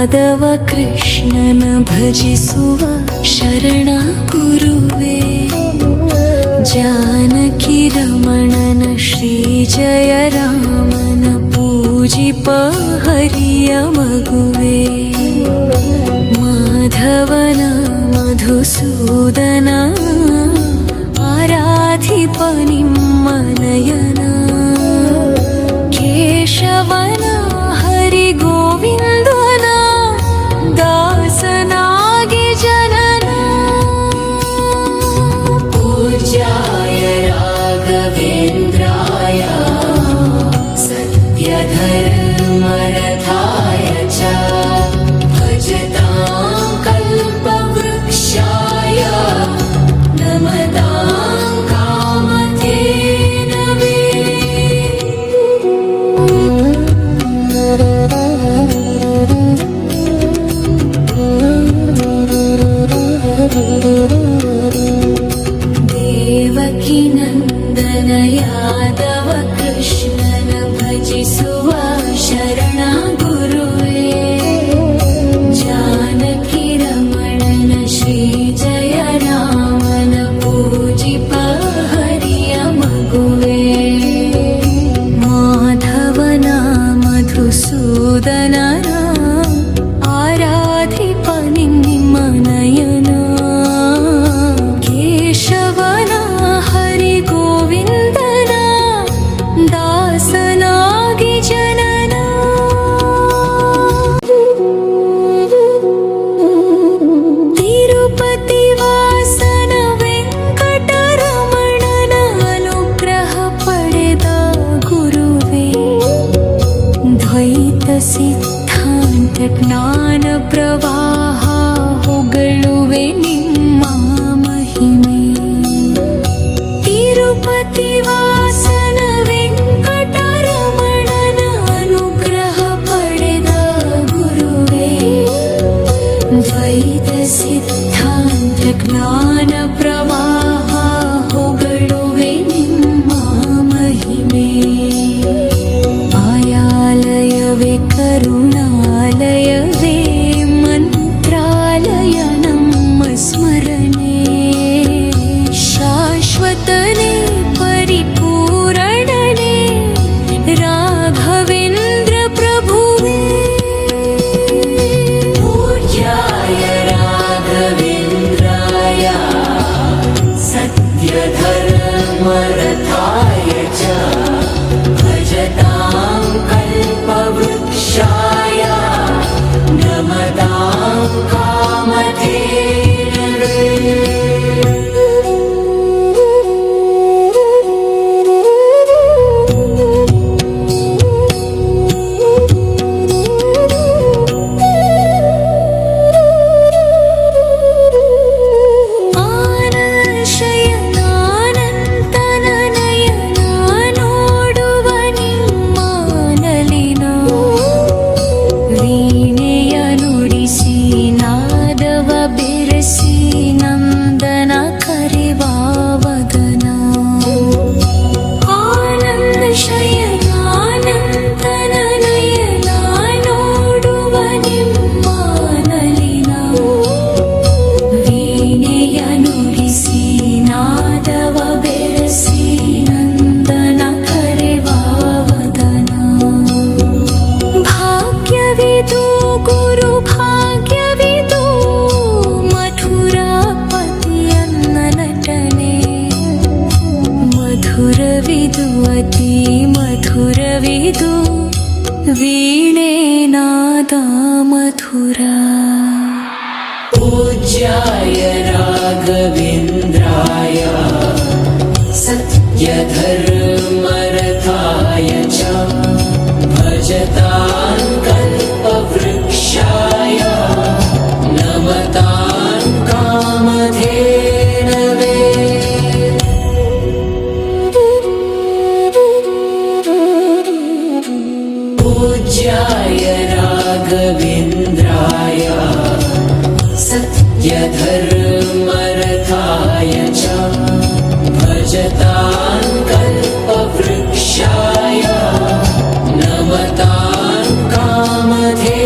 ಯಾದವ ಕೃಷ್ಣನ ಭಜಿಸುವ ಶರಣ ಗುರುವೇ, ಜಾನಕಿ ರಮಣನ ಶ್ರೀ ಜಯ ರಾಮನ ಪೂಜಿಪ ಹರಿಯ ಮಗುವೇ, ಮಾಧವನ ಮಧುಸೂದನ ಆರಾಧಿಪ ನಿಮ್ಮ ನಯನ, ಕೇಶವನ ಹರಿ ಗೋವಿಂದನ ದಾಸನಾಗಿ ಜನನ, ಪೂಜ್ಯಾಯ ರಾಘವೇಂದ್ರಾಯ ಸತ್ಯಧರ್ಮರಥಾಯ ಚ ಭಜತಾಂ ಕಲ್ಪವೃಕ್ಷಾಯ ನಮತಾಂ ಕಾಮಧೇನವೇ. ದೇವಕಿ ನಂದನ ಯಾದವ ಕೃಷ್ಣನ ಭಜಿಸುವ ಶರಣ ಗುರುವೇ, ಜಾನಕಿ ರಮಣನ ಶ್ರೀ ಜಯ ರಾಮನ ಪೂಜಿಪ ಹರಿಯ ಮಗುವೇ, ಮಾಧವನ ಮಧುಸೂದನನ ಆರಾಧಿಪ ನಿಮ್ಮ ನಯನ, ಕೇಶವನ ಹರಿ ಗೋವಿಂದನ ದಾಸನಾಗಿ ಜನನ, ತಿರುಪತಿ ವಾಸನ ವೆಂಕಟರಮಣನ ಅನುಗ್ರಹ ಪಡೆದ ಗುರುವೇ, ದ್ವೈತ ಸಿದ್ಧಾಂತ ಜ್ಞಾನ ಪ್ರವಾಹ ಹೊಗಳುವೆ ನಿಮ್ಮ ಮಹಿಮೆ, ತಿರುಪತಿ ವಾಸನ ವೆಂಕಟರಮಣನ ಅನುಗ್ರಹ ಪಡೆದ ಗುರುವೇ, ದ್ವೈತ ಸಿದ್ಧಾಂತ ಜ್ಞಾನ ಪ್ರವಾಹ ಹೊಗಳುವೆ ನಿಮ್ಮ ಮಹಿಮೆ, ಆಯಾಲಯವೇ ಕರುಣಾಲಯವೇ ಮಂತ್ರಾಲಯ ನಮ್ಮ ಸ್ಮರಣೆ, ಶಾಶ್ವತನೇ ಪರಿಪೂರಣನೇ ರಾಘವೇಂದ್ರ ಪ್ರಭುವೇ, ಪೂಜ್ಯಾಯ ರಾಘವೇಂದ್ರಾಯ ಸತ್ಯಧರ್ಮರಥಾಯ ಚ ಭಜತಾಂ ಕಲ್ಪವೃಕ್ಷಾಯ ನಮತಾಂ ಕಾಮಧೇನವೇ. ಆನಶಯನಾನಂತನ ನಯನ ನೋಡುವ ನಿಮ್ಮ ನಲಿನ, ವೀಣೆಯ ನುಡಿಸಿ ನಾದವ ಬೆರೆಸಿ ನಂದನ ಕರೆವ ವದನ, ಆನಂದ ಶಯನಾನಂತನ ನಯನ ನೋಡುವ ನಿಮ್ಮ ನಲಿನ, ವೀಣೆಯ ನುಡಿಸಿ ನಾದವ ಬೆರೆಸಿ ನಂದನ ಕರೆವ ವದನ, ಭಾಗ್ಯವಿದು ಗುರು ಭಾಗ್ಯವಿದು ಮಧುರಾಪತಿಯನ್ನ ನಟನೆ, ಮಧುರವಿದು ಅತಿ ಮಧುರವಿದು ವೀಣೆನಾದ ಮಧುರ, ಪೂಜ್ಯಾಯ ರಾಘವೇಂದ್ರಾಯ ಸತ್ಯಧರ್ಮರಥಾಯ ಚ ಭಜತಾಂ ಕಲ್ಪವೃಕ್ಷಾಯ ನಮತಾಂ ಕಾಮಧೇನವೇ. ಪೂಜ್ಯಾಯ ರಾಘವೇಂದ್ರಾಯ ಸತ್ಯಧರ್ಮರಥಾಯ ಚ ಭಜತಾಂ ಕಲ್ಪವೃಕ್ಷಾಯ ನಮತಾಂ ಕಾಮಧೇನವೇ.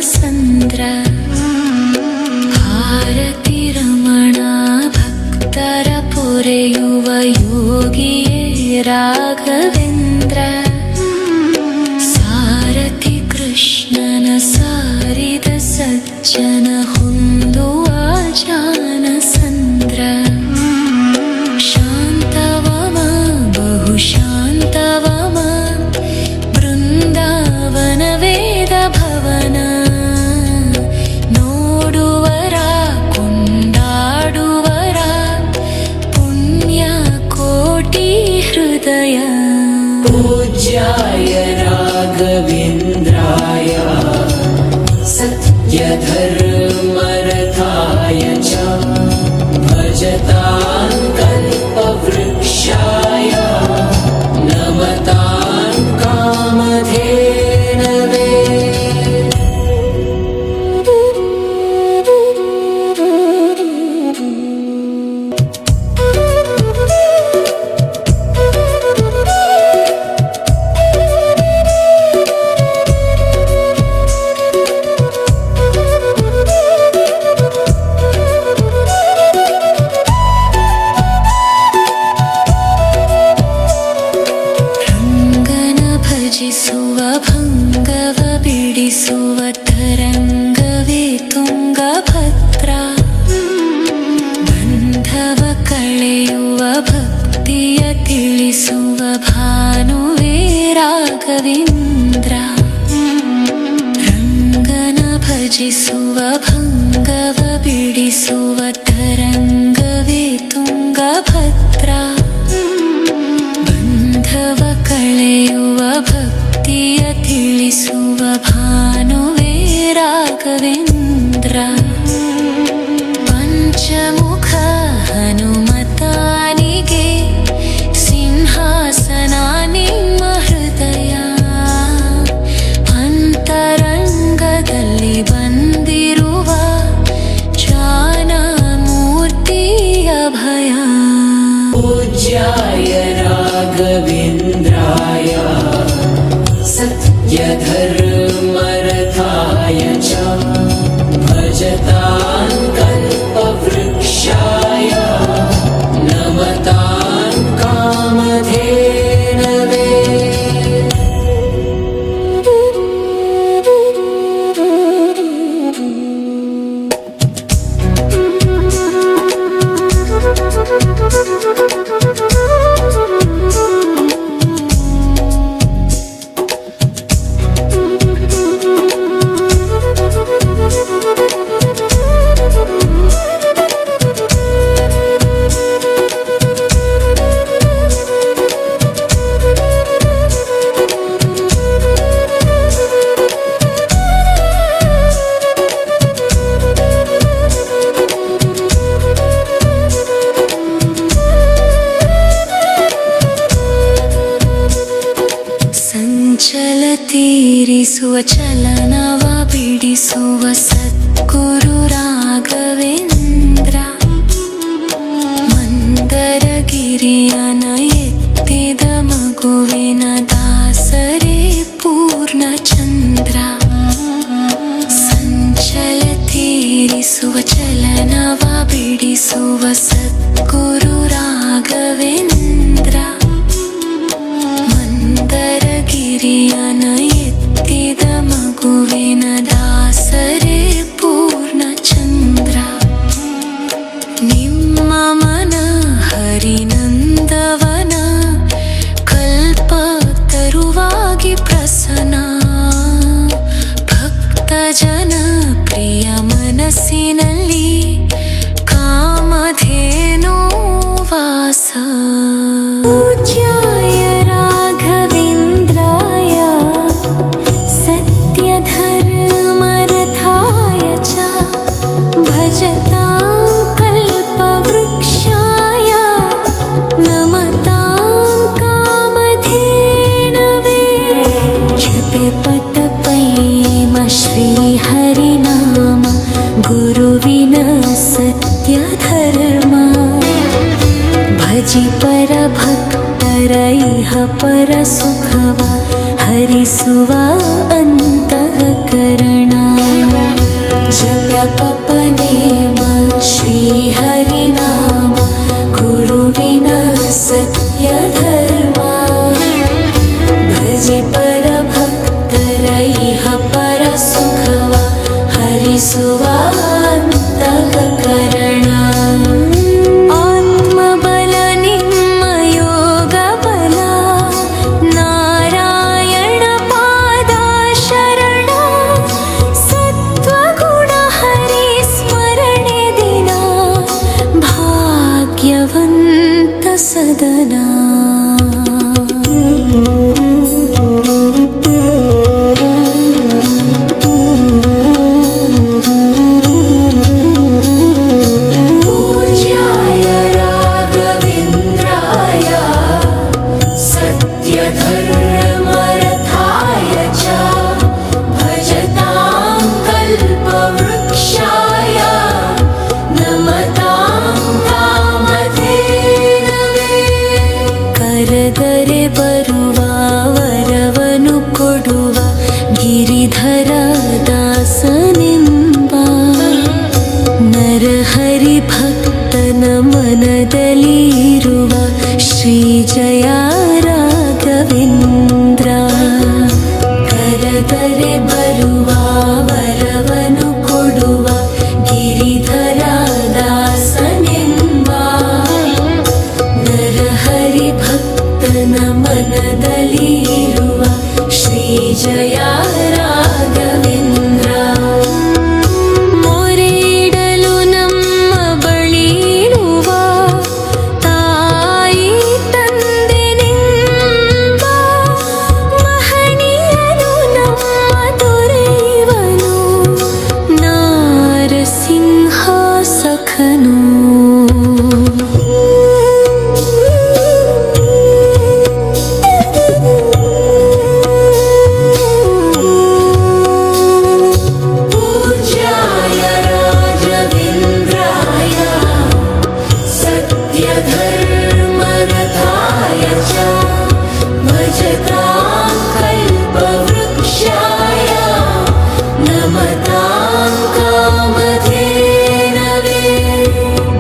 ಸಂದ್ರ ಭಾರತಿ ರಮಣ ಭಕ್ತರ ಪೊರೆಯುವ ಯೋಗಿಯೇ ರಾಘವೇಂದ್ರ ಸಾರಥಿ ಕೃಷ್ಣನ ಸಾರಿದ ಸಜ್ಜನ ಹೊಂದುವ ಜಾನ ಸಂದ್ರ ಶಾಂತವಮ ಬಹು ಶಾಂತವಮ ಬೃಂದಾವನ ವೇದ ಭವನ ನೋಡುವರ ಕೊಂಡಾಡುವರ ಪುಣ್ಯ ಕೋಟಿ ಹೃದಯ पूज्याय राघवेन्द्राय सत्यधर्मरताय च भजतां कल्पवृक्षाय नमतां कामधेनवे ಭಜಿಸುವ ಭಂಗವ ಬಿಡಿಸುವ ತರಂಗವೇ ತುಂಗಭದ್ರ ಬಂಧವ ಕಳೆಯುವ ಭಕ್ತಿಯ ತಿಳಿಸುವ ಭಾನುವೇ ರಾಘವೇಂದ್ರ ರಂಗನ ಭಜಿಸುವ ಭಂಗವ ಬಿಡಿಸುವ ತರಂಗವೇ ತುಂಗಭದ್ರ ಬಂಧವ ಕಳೆಯುವ ಭಕ್ತಿಯ ತಿಳಿಸುವ ಭಾನುವೇ ರಾಘವೇಂದ್ರ ಪಂಚಮುಖ ಹನುಮತಾನಿಗೆ ಸಿಂಹಾಸನ ನಿಮ್ಮ ಹೃದಯ ಅಂತರಂಗದಲ್ಲಿ ಬಂದಿರುವ ಜ್ಞಾನ ಮೂರ್ತಿಯ ಭಯ पूज्याय राघवेन्द्राय सत्यधर्मरताय च भजतां कल्पवृक्षाय नमतां कामधेनवे ಸಂಚಲ ತೀರಿಸುವ ಚಲನವ ಬಿಡಿಸುವ ಸದ್ಗುರು ರಾಘವೇಂದ್ರ ಮಂದರಗಿರಿಯನ ಎತ್ತಿದ ಮಗುವಿನ ದಾಸರೇ ಪೂರ್ಣ ಚಂದ್ರ ಸಂಚಲ ತೀರಿಸುವ ಚಲನವ ಬಿಡಿಸುವ ಸದ್ಗುರು ರಾಘವೇಂದ್ರ ಮಂದರಗಿರಿಯನ ಎತ್ತಿದ ಮಗುವಿನ ದಾಸರೇ ಪೂರ್ಣ ಚಂದ್ರ ನಿಮ್ಮ ಮನ ಹರಿನಂದವನ ಕಲ್ಪ ತರುವಾಗಿ ಪ್ರಸನ್ನ ಭಕ್ತ ಜನ ಪ್ರಿಯ ಮನಸ್ಸಿನಲ್ಲಿ ಕಾಮಧೇನು ವಾಸ पूज्याय राघवेन्द्राय सत्यधर्मरताय च भजतां कल्पवृक्षाय नमतां कामधेनवे जपे पतपैम श्रीहरिनाम गुरुविन सत्यधर्म भजि परभक्तरैः परसुखवा हरिसुवा ಅಂತಃಕರಣ ನಡೆಸುವ ಅಂತಃಕರಣ. ಆತ್ಮಬಲ ನಿಮ್ಮ ಯೋಗ ಬಲ, ನಾರಾಯಣ ಪಾದ ಶರಣ. ಸತ್ವಗುಣ ಹರಿ ಸ್ಮರಣೆ ದಿನ, ಭಾಗ್ಯವಂತ ಸದನ. पूज्याय राघवेन्द्राय सत्यधर्मरथाय च भजतां कल्पवृक्षाय नमतां कामधेनवे. ಕರೆದರೆ ಬರುವ ವರವನು ಕೊಡುವ ಗಿರಿಧರ ದಾಸನೆಂಬ, ನರಹರಿ ಭಕ್ತನ ಮನದಲ್ಲಿ ಇರುವ ಶ್ರೀ ಜಯ ರಾಘವೇಂದ್ರ. ಕರೆದರೆ ಬರುವ ವರವನು ಕೊಡುವ ಗಿರಿಧರ ದಾಸನೆಂಬ, ನರಹರಿ ಭಕ್ತನ ಮನದಲ್ಲಿ ಇರುವ ಶ್ರೀ ಜಯ ರಾಘವೇಂದ್ರ. ಮೊರೆಯಿಡಲು ನಮ್ಮ ಬಳಿರುವ ತಾಯಿ ತಂದೆನೆಂಬ, ಮಹನೀಯನು ನಮ್ಮ ದೊರೆಯುವನು ನಾರಸಿಂಹ ಸಖನು. पूज्याय राघवेन्द्राय सत्यधर्मरथाय च भजतां कल्पवृक्षाय नमतां कामधेनवे.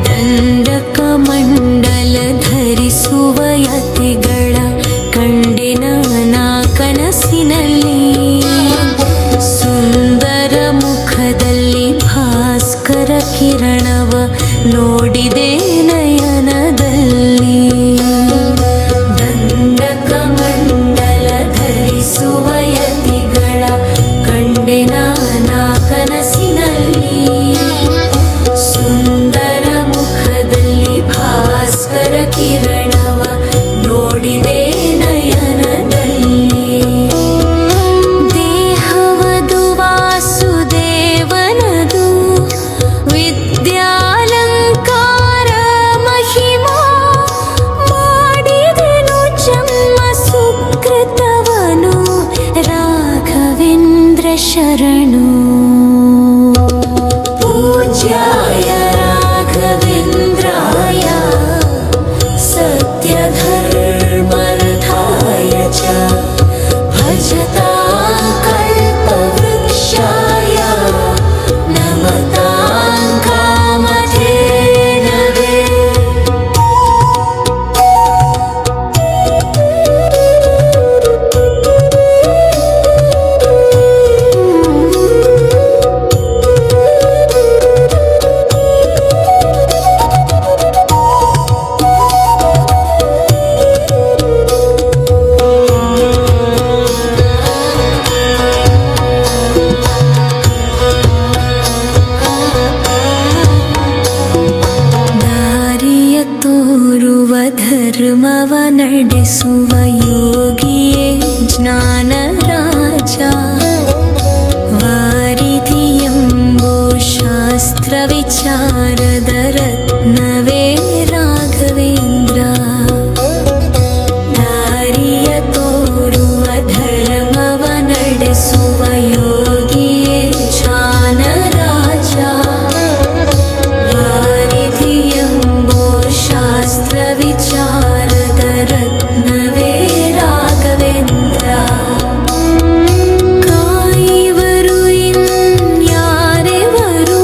ದಂಡಕ ಮಂಡಲ ಧರಿಸುವ ಯತಿಗಳ ಕಂಡಿನ ನಾ ಕನಸಿನಲ್ಲಿ, ಸುಂದರ ಮುಖದಲ್ಲಿ ಭಾಸ್ಕರ ಕಿರಣವ ನೋಡಿದೆ ನಯನದಲ್ಲಿ. ದಂಡಕ ಮಂಡಲ ಧರಿಸುವ ಯತಿಗಳ ಕಂಡಿನ ನಾ ಕನಸಿನಲ್ಲಿ, ಸುಂದರ ಮುಖದಲ್ಲಿ ಭಾಸ್ಕರ ಕಿರಣವ ನೋಡಿದೆ ನಯನದಲ್ಲಿ. ದೇಹವದು ವಾಸುದೇವನದು ವಿದ್ಯಾಲಂಕಾರ ಮಹಿಮಾ, ಮಾಡಿದೆನು ಜನ್ಮ ಸುಕೃತವನು ರಾಘವೇಂದ್ರ ಶರಣು. पूज्याय राघवेन्द्राय सत्यधर्मरथाय च भजतां कल्पवृक्षाय नमतां कामधेनवे. ದಾರಿಯ ತೋರುವ ಧರ್ಮವ ನಡೆಸುವ ಯೋಗಿಯೇ ಜ್ಞಾನ ರಾಜ. ವಾರಿಧಿಯೆಂಬೋ ಶಾಸ್ತ್ರ ವಿಚಾರದ ರತ್ನವೇ ರಾಘವೇಂದ್ರ. ದಾರಿಯ ತೋರುವ ಧರ್ಮವ ನಡೆಸುವ ಯೋಗಿಯೇ ಜ್ಞಾನ ರಾಜ. ವಾರಿಧಿಯೆಂಬೋ ಶಾಸ್ತ್ರ ವಿಚಾರದ ರತ್ನವೇ ರಾಘವೇಂದ್ರ. ಕಾಯುವರು ಇನ್ಯಾರೆವರು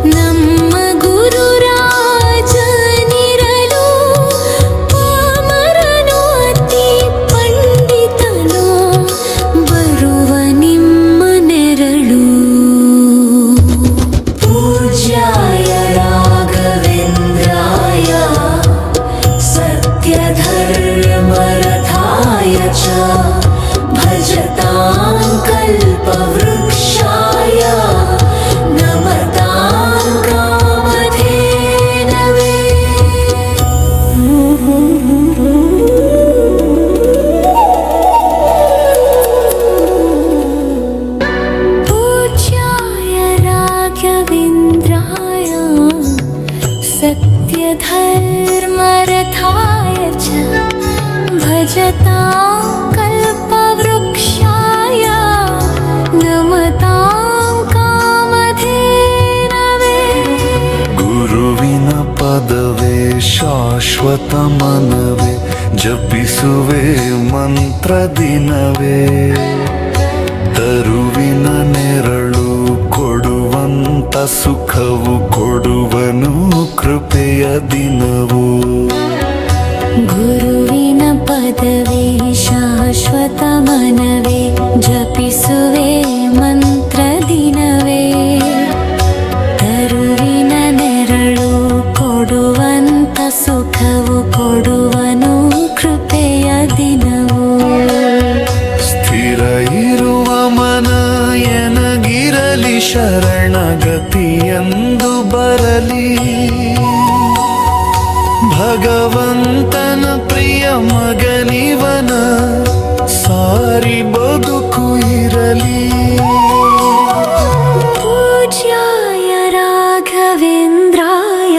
ನಮ್ಮ ಗುರು भजतां कल्पवृक्षाय नमतां कामधेनवे ಗುರುವಿನ ಪದವೇ ಶಾಶ್ವತ ಮನವೇ ಜಪಿಸುವೆ ಮಂತ್ರ ದಿನವೇ ತರುವಿನ ನೆರಳು ಕೊಡುವಂತ ಸುಖವು ಕೊಡುವನು ಕೃಪೆಯ ದಿನವು ಗುರುವಿನ ಪದವೇ ಶಾಶ್ವತ ಮನವೇ ಜಪಿಸುವೆ ಮಂತ್ರ ದಿನವೇ ತರುವಿನ ನೆರಳು ಕೊಡುವಂತ ಸುಖವು ಕೊಡುವನು ಕೃಪೆಯ ದಿನವು ಸ್ಥಿರ ಇರುವ ಮನ ಎನಗಿರಲಿ ಶರಣಗತಿಯೆಂದು ಬರಲಿ ಭಗವಂತನ ಪ್ರಿಯ ಮಗನಿವನ ಸಾರಿ ಬದುಕು ಇರಲಿ पूज्याय राघवेन्द्राय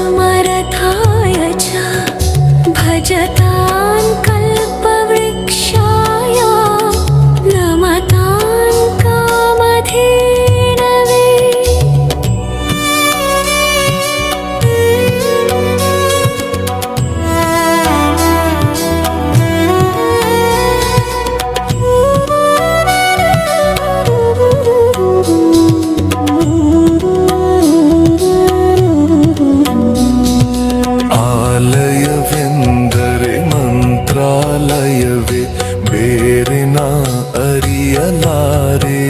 सत्यधर्मरथाय च भजतां कल्पवृक्षाय नमतां कामधेनवे ಆಲಯವೆಂದರೆ ಮಂತ್ರಾಲಯವೇ ಬೇರೆ ನಾ ಅರಿಯಲಾರೆ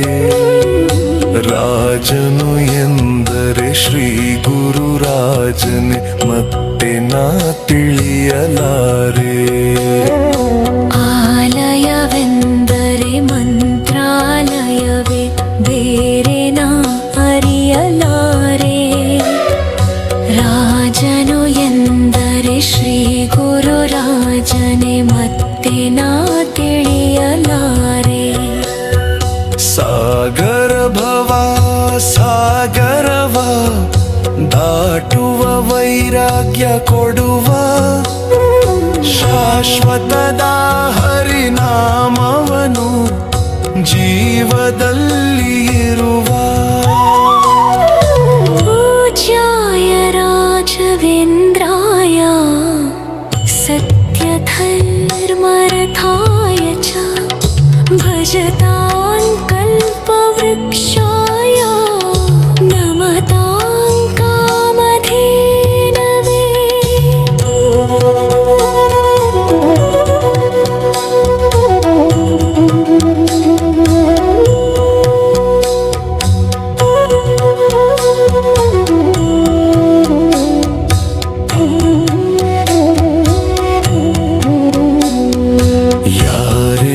ರಾಜನು ಎಂದರೆ ಶ್ರೀ ಗುರು ರಾಜನೇ ಮತ್ತೆ ನಾ ತಿಳಿಯಲಾರೆ ಆಲಯವೆಂದರೆ ಮಂತ್ರಾಲಯವೇ ಬೇರೆ ನಾ ಅರಿಯಲಾರೆ ರಾಜನು ಎಂದರೆ ಶ್ರೀ ಗುರು ರಾಜನೇ ಮತ್ತೆ ನಾ ತಿಳಿಯಲಾರೆ ಸಾಗರ ಭವ ಸಾಗರವ ದಾಟುವ ವೈರಾಗ್ಯ ಕೊಡುವ ಶಾಶ್ವತದ ಹರಿನಾಮವನು ಜೀವದಲ್ಲಿ ಇರುವ पूज्याय राघवेन्द्राय सत्यधर्मरथाय च भजतां कल्पवृक्षाय नमतां कामधेनवे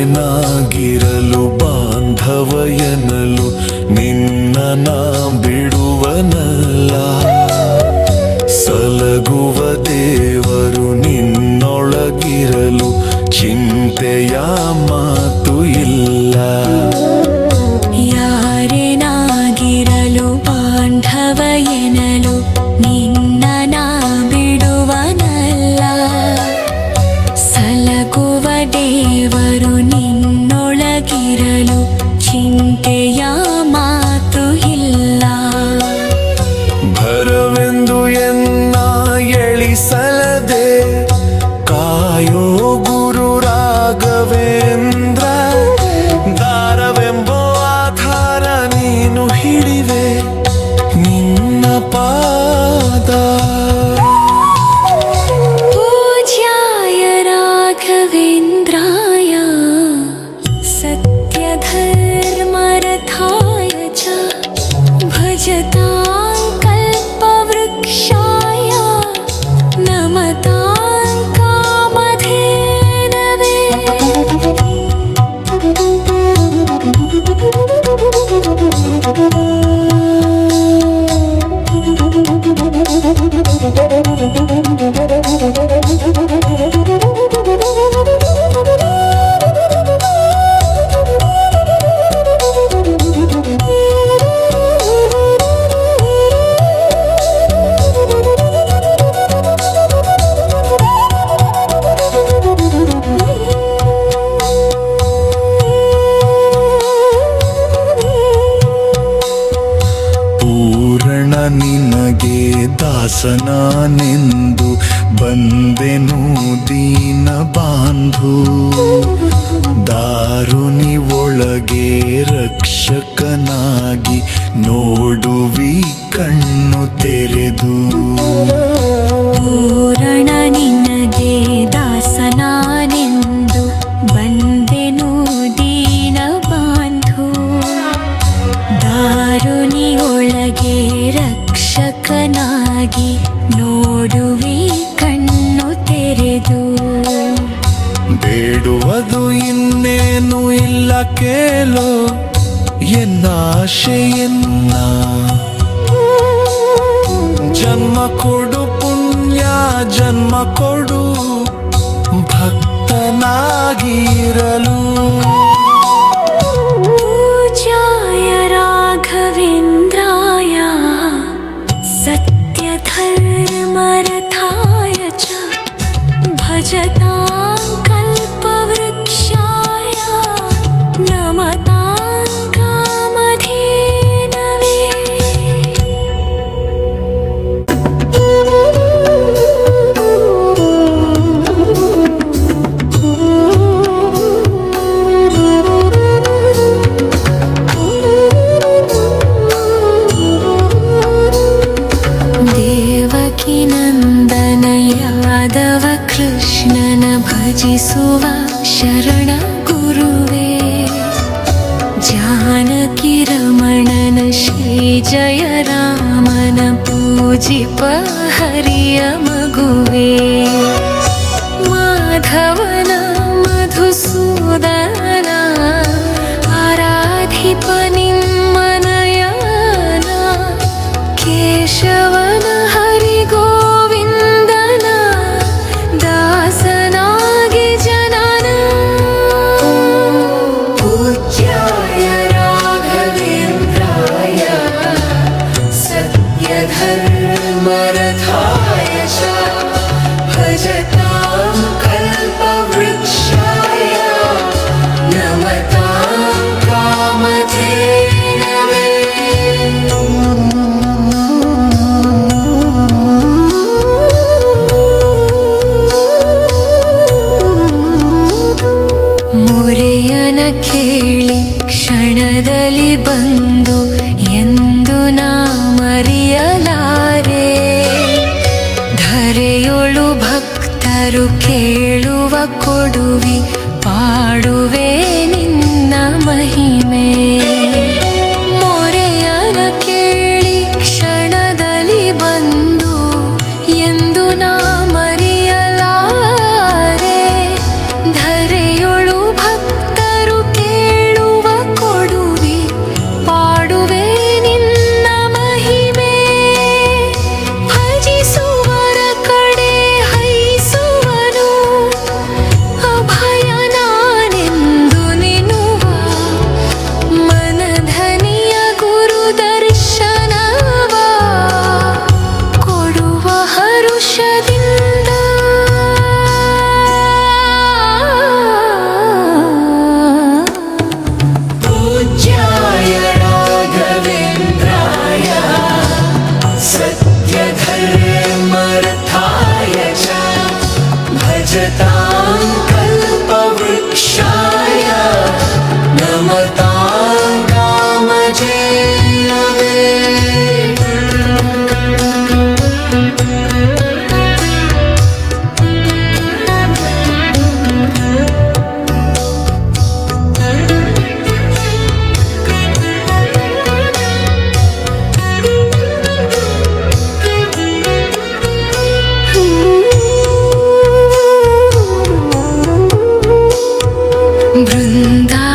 ಯಾರೆನಾಗಿರಲು ಬಾಂಧವ ಎನ್ನಲು ನಿನ್ನ ನಾ ಬಿಡುವನಲ್ಲ ಸಲಗುವ ದೇವರು ನಿನ್ನೊಳಗಿರಲು ಚಿಂತೆಯ ಮಾತು ಇಲ್ಲ ಯಾರೇನಾಗಿರಲು ಬಾಂಧವ ಎನ್ನಲು ನಿನ್ನ ನಾ ಬಿಡುವನಲ್ಲ ಸಲಗುವ ದೇವರು ನಿನ್ನೊಳಗಿರಲು ಚಿಂತೆಯ ಮಾತು ಇಲ್ಲ ಭರವೆಂದು ಎನ್ನ ಎಳಿಸಲದೆ ಕಾಯೋ ಗುರು ರಾಘವೇಂದ್ರ ದಾರವೆಂಬೋ ಆಧಾರ ನೀನು ಹಿಡಿವೆ ನಿನ್ನ ಪಾದ पूज्याय राघवेन्द्राय सत्यधर्मरथाय ದಾಸನಾನೆಂದು ಬಂದೆನು ದೀನ ಬಾಂಧು ದಾರುನಿ ಒಳಗೆ ರಕ್ಷಕನಾಗಿ ನೋಡುವಿ ಕಣ್ಣು ತೆರೆದು ಪೂರಣ ನಿನಗೆ ದಾಸನಾನೆಂದು ಬಂದೆನು ದೀನ ಬಾಂಧು ದಾರುನಿ ಒಳಗೆ ರಕ್ಷಕನಾಗಿ ನೋಡುವಿ ಕಣ್ಣು ತೆರೆದು ಬೇಡುವುದು ಇನ್ನೇನು ಇಲ್ಲ ಕೇಳೋ ಎನ್ನಾಶೆಯನ್ನ ಜನ್ಮ ಕೊಡು ಪುಣ್ಯ ಜನ್ಮ ಕೊಡು ಭಕ್ತನಾಗಿರಲು पूज्याय राघवेन्द्राय सत्यधर्मरथाय च भजतां कल्पवृक्षाय नमतां कामधेनवे ದೇವಕಿ ನಂದನ ಯಾದವ ಕೃಷ್ಣನ ಭಜಿಸುವ ಶರಣ ಗುರುವೇ ಜಾನಕಿ ರಮಣನ ಶ್ರೀ ಜಯ ರಾಮನ ಪೂಜಿಪ ಹರಿಯ ಮಗುವೇ ಮಾಧವನ ಮಧುಸೂದನ ಆರಾಧಿಪ ನಿಮ್ಮನಯನ ಕೇಶವನ ಹರಿ ಗೋವಿಂದನ ದಾಸನಾಗಿ ಜನನ ಪೂಜ್ಯಾಯ ರಾಘವೇಂದ್ರಾಯ ಸತ್ಯಧರ್ಮರಥಾಯ ಚ ಭಜತಾಂ ಕಲ್ಪವೃಕ್ಷಾಯ ನಮತಾಂ ಕಾಮಧೇನವೇ ಮೊರೆಯನ ಕೇಳಿ ಕ್ಷಣದಲ್ಲಿ ಬಂದು ಎಂದು ನಾ ಮರೆಯಲಾರೆ ಧರೆಯೊಳು ಭಕ್ತರು ಕೇಳುವ ಕೊಡುವಿ ಪಾಡುವೆ ನಿನ್ನ ಮಹಿಮೆ ಮೊರೆಯನ ಕೇಳಿ ಕ್ಷಣದಲ್ಲಿ ಬಂದು ಎಂದು ನಾ ಮರೆಯಲಾರೆ ಧರೆಯೊಳು ಭಕ್ತರು ಕೇಳುವ ಕೊಡುವಿ ಪಾಡುವೆ ನಿನ್ನ ಮಹಿಮೆ ಭಜಿಸುವರ ಕಡೆ ಹೈಸುವನು ಅಭಯ ನಾನೆಂದು ನಿನುವ ಮನಧನಿಯ ಗುರು ದರ್ಶನವ ಕೊಡುವ ಹರುಷದಿಂದ पूज्याय राघवेन्द्राय सत्यधर्मरथाय च भजतां कल्पवृक्षाय नमतां कामधेनवे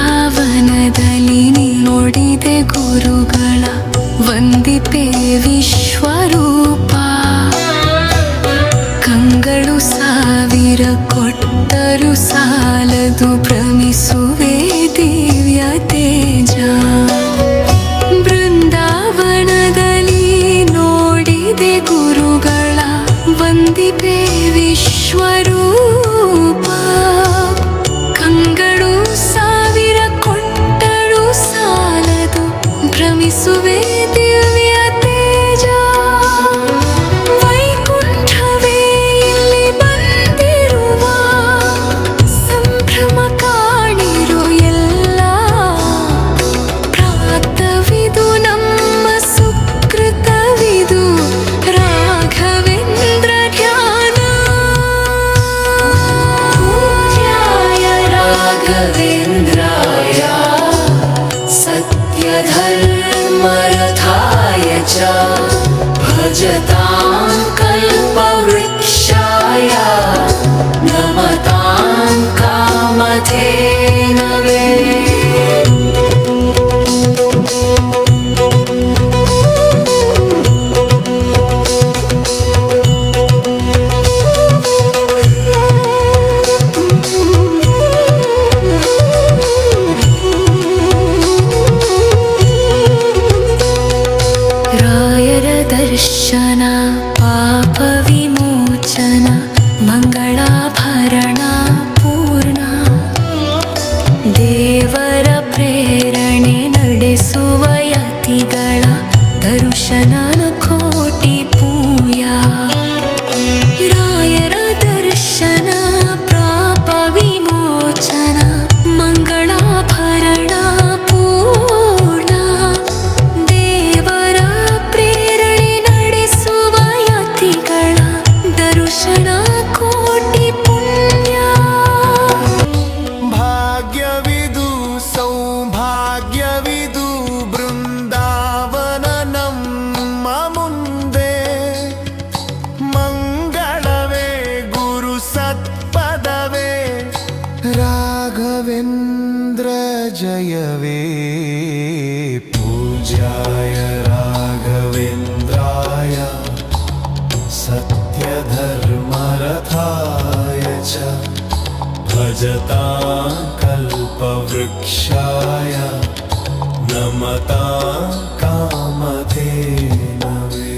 ಬೃಂದಾವನದಲ್ಲಿ ನೋಡಿದೆ ಗುರುಗಳ ವಂದಿಪೆ ವಿಶ್ವರೂಪ ಕಂಗಳು ಸಾವಿರ ಕೊಟ್ಟರು ಸಾಲದು ಭ್ರಮಿಸುವೆ ದಿವ್ಯ ತೇಜ ಬೃಂದಾವನದಲ್ಲಿ ನೋಡಿದೆ ಗುರುಗಳ ವಂದಿಪೆ ವಿಶ್ವರೂಪ ಕಂಗಳು ಸಾವಿರ ಕೊಟ್ಟರು ಸಾಲದು ಭ್ರಮಿಸುವೆ ದಿವ್ಯ ತೇಜ सत्यधर्मरथाय च भजतां कल्पवृक्षाय नमतां कामधेनवे दर्शन पाप विमोचन मंगलाभरण पूर्ण देवर प्रेರಣೆ ನಡೆಸುವ ಯತಿಗಳ ದರ್ಶನ ಕೋಟಿ ಪೂಯ ರಾಯರ ದರ್ಶನ ಪಾಪ ವಿಮೋಚನ ಮಂಗಳಾಭರಣ ಪೂರ್ಣ ದೇವರ ದರ್ಶನ ಕೋಟಿ ಪುಣ್ಯ ಭಾಗ್ಯವಿದು ಸೌಭಾಗ್ಯವಿದು ಬೃಂದಾವನ ನಮ್ಮ ಮುಂದೆ ಮಂಗಳವೇ ಗುರು ಸತ್ಪದವೇ ರಾಘವೇಂದ್ರ ಜಯವೇ ಪೂಜ್ಯಾಯ ರಾಘವೇಂದ್ರಾಯ सत्यधर्मरथाय च भजतां कल्पवृक्षाय नमतां कामधेनवे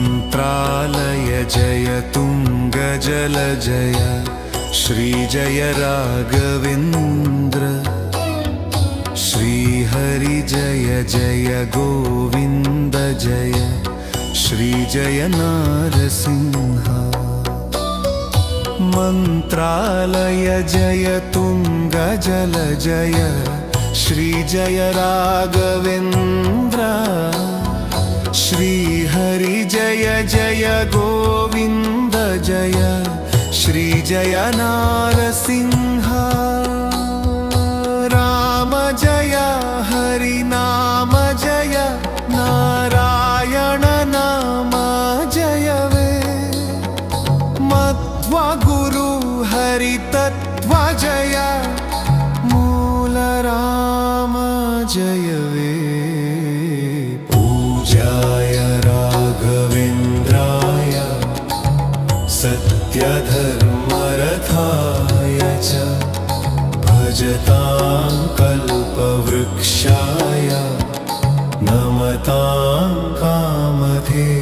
मन्त्रालय जय तुंग जल जय श्री जय राघवेन्द्र श्री हरि जय जय गोविंद जय श्री जय नारसिंह मन्त्रालय जय तुंग जल जय श्री जय राघवेन्द्र श्री हरि जय जय गोविंद जय श्री जय नारसिंह राम जय हरि नाम जय नारायण नाम जयवे मध्व गुरु हरि तत्व जय मूल राम जयवे पूज्याय राघवेन्द्राय सत्यधर्मरथाय च भजतां कल्पवृक्षाय नमतां कामधेनवे